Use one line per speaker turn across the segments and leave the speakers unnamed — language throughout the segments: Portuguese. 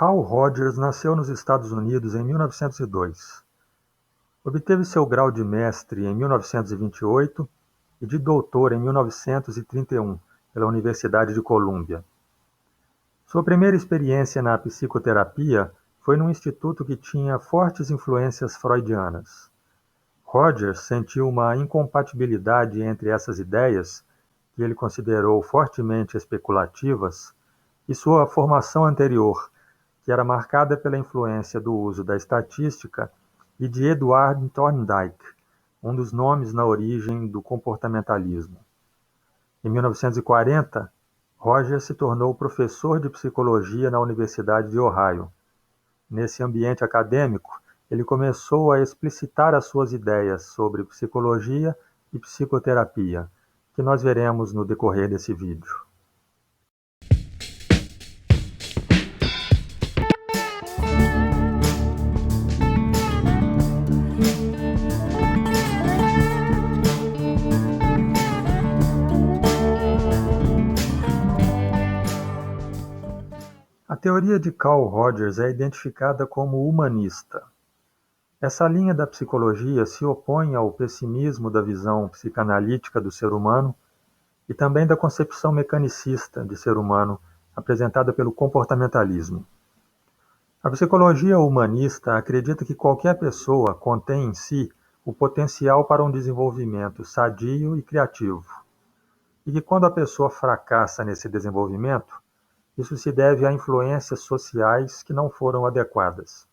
Carl Rogers nasceu nos Estados Unidos em 1902. Obteve seu grau de mestre em 1928 e de doutor em 1931 pela Universidade de Colômbia. Sua primeira experiência na psicoterapia foi num instituto que tinha fortes influências freudianas. Rogers sentiu uma incompatibilidade entre essas ideias, que ele considerou fortemente especulativas, e sua formação anterior, que era marcada pela influência do uso da estatística e de Edward Thorndike, um dos nomes na origem do comportamentalismo. Em 1940, Rogers se tornou professor de psicologia na Universidade de Ohio. Nesse ambiente acadêmico, ele começou a explicitar as suas ideias sobre psicologia e psicoterapia, que nós veremos no decorrer desse vídeo. A teoria de Carl Rogers é identificada como humanista. Essa linha da psicologia se opõe ao pessimismo da visão psicanalítica do ser humano e também da concepção mecanicista de ser humano apresentada pelo comportamentalismo. A psicologia humanista acredita que qualquer pessoa contém em si o potencial para um desenvolvimento sadio e criativo, e que quando a pessoa fracassa nesse desenvolvimento, isso se deve a influências sociais que não foram adequadas.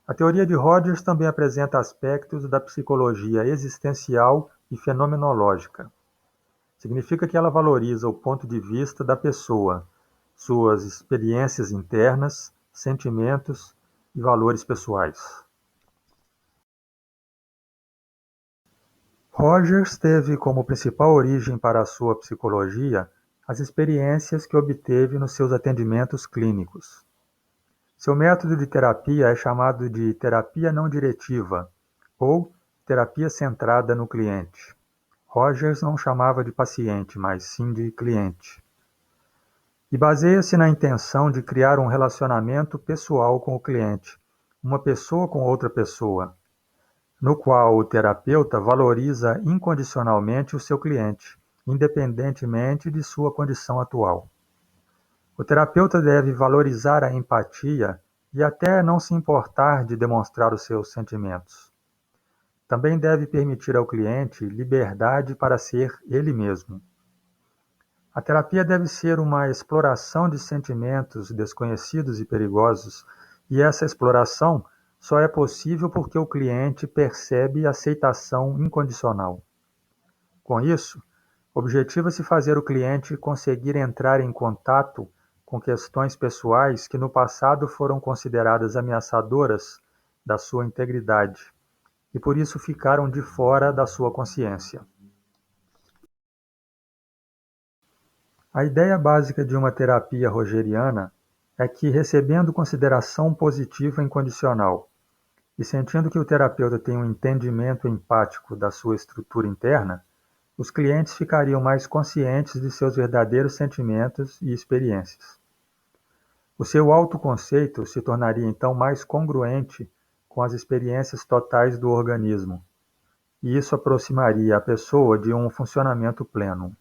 A teoria de Rogers também apresenta aspectos da psicologia existencial e fenomenológica. Significa que ela valoriza o ponto de vista da pessoa, suas experiências internas, sentimentos e valores pessoais. Rogers teve como principal origem para a sua psicologia as experiências que obteve nos seus atendimentos clínicos. Seu método de terapia é chamado de terapia não diretiva, ou terapia centrada no cliente. Rogers não chamava de paciente, mas sim de cliente. E baseia-se na intenção de criar um relacionamento pessoal com o cliente, uma pessoa com outra pessoa, no qual o terapeuta valoriza incondicionalmente o seu cliente, independentemente de sua condição atual. O terapeuta deve valorizar a empatia e até não se importar de demonstrar os seus sentimentos. Também deve permitir ao cliente liberdade para ser ele mesmo. A terapia deve ser uma exploração de sentimentos desconhecidos e perigosos, e essa exploração só é possível porque o cliente percebe aceitação incondicional. Com isso, objetiva-se fazer o cliente conseguir entrar em contato com questões pessoais que no passado foram consideradas ameaçadoras da sua integridade e por isso ficaram de fora da sua consciência. A ideia básica de uma terapia rogeriana é que, recebendo consideração positiva incondicional e sentindo que o terapeuta tem um entendimento empático da sua estrutura interna, os clientes ficariam mais conscientes de seus verdadeiros sentimentos e experiências. O seu autoconceito se tornaria então mais congruente com as experiências totais do organismo, e isso aproximaria a pessoa de um funcionamento pleno.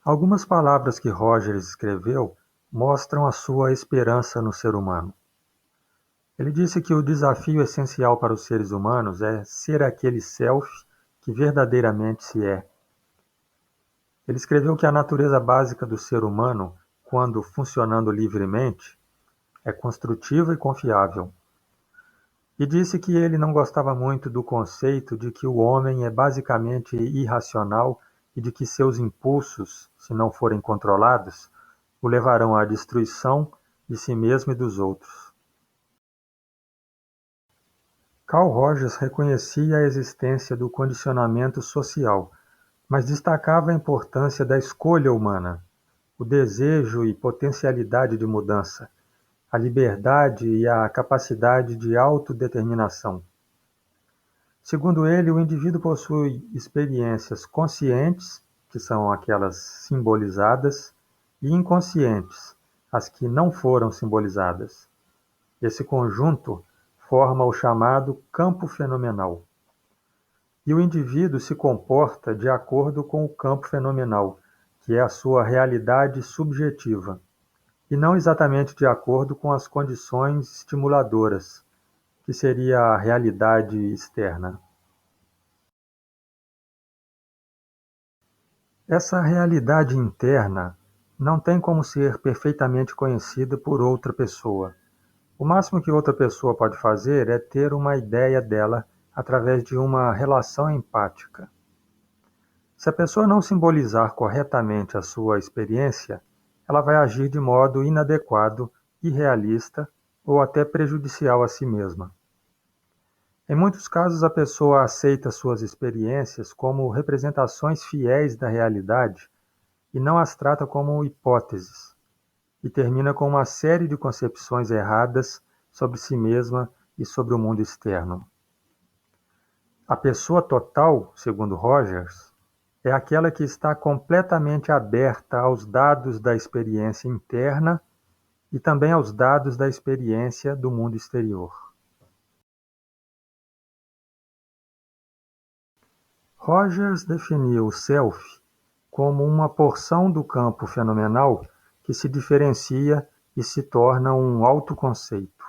Algumas palavras que Rogers escreveu mostram a sua esperança no ser humano. Ele disse que o desafio essencial para os seres humanos é ser aquele self que verdadeiramente se é. Ele escreveu que a natureza básica do ser humano, quando funcionando livremente, é construtiva e confiável. E disse que ele não gostava muito do conceito de que o homem é basicamente irracional e de que seus impulsos, se não forem controlados, o levarão à destruição de si mesmo e dos outros. Carl Rogers reconhecia a existência do condicionamento social, mas destacava a importância da escolha humana, o desejo e potencialidade de mudança, a liberdade e a capacidade de autodeterminação. Segundo ele, o indivíduo possui experiências conscientes, que são aquelas simbolizadas, e inconscientes, as que não foram simbolizadas. Esse conjunto forma o chamado campo fenomenal. E o indivíduo se comporta de acordo com o campo fenomenal, que é a sua realidade subjetiva, e não exatamente de acordo com as condições estimuladoras, que seria a realidade externa. Essa realidade interna não tem como ser perfeitamente conhecida por outra pessoa. O máximo que outra pessoa pode fazer é ter uma ideia dela através de uma relação empática. Se a pessoa não simbolizar corretamente a sua experiência, ela vai agir de modo inadequado, irrealista ou até prejudicial a si mesma. Em muitos casos, a pessoa aceita suas experiências como representações fiéis da realidade e não as trata como hipóteses, e termina com uma série de concepções erradas sobre si mesma e sobre o mundo externo. A pessoa total, segundo Rogers, é aquela que está completamente aberta aos dados da experiência interna e também aos dados da experiência do mundo exterior. Rogers definiu o self como uma porção do campo fenomenal que se diferencia e se torna um autoconceito.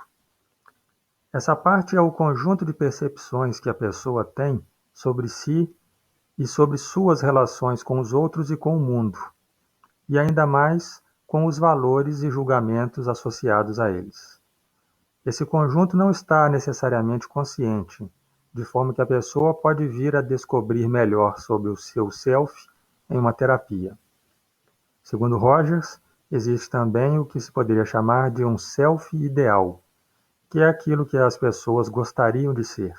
Essa parte é o conjunto de percepções que a pessoa tem sobre si e sobre suas relações com os outros e com o mundo, e ainda mais com os valores e julgamentos associados a eles. Esse conjunto não está necessariamente consciente, de forma que a pessoa pode vir a descobrir melhor sobre o seu self em uma terapia. Segundo Rogers, existe também o que se poderia chamar de um self ideal, que é aquilo que as pessoas gostariam de ser.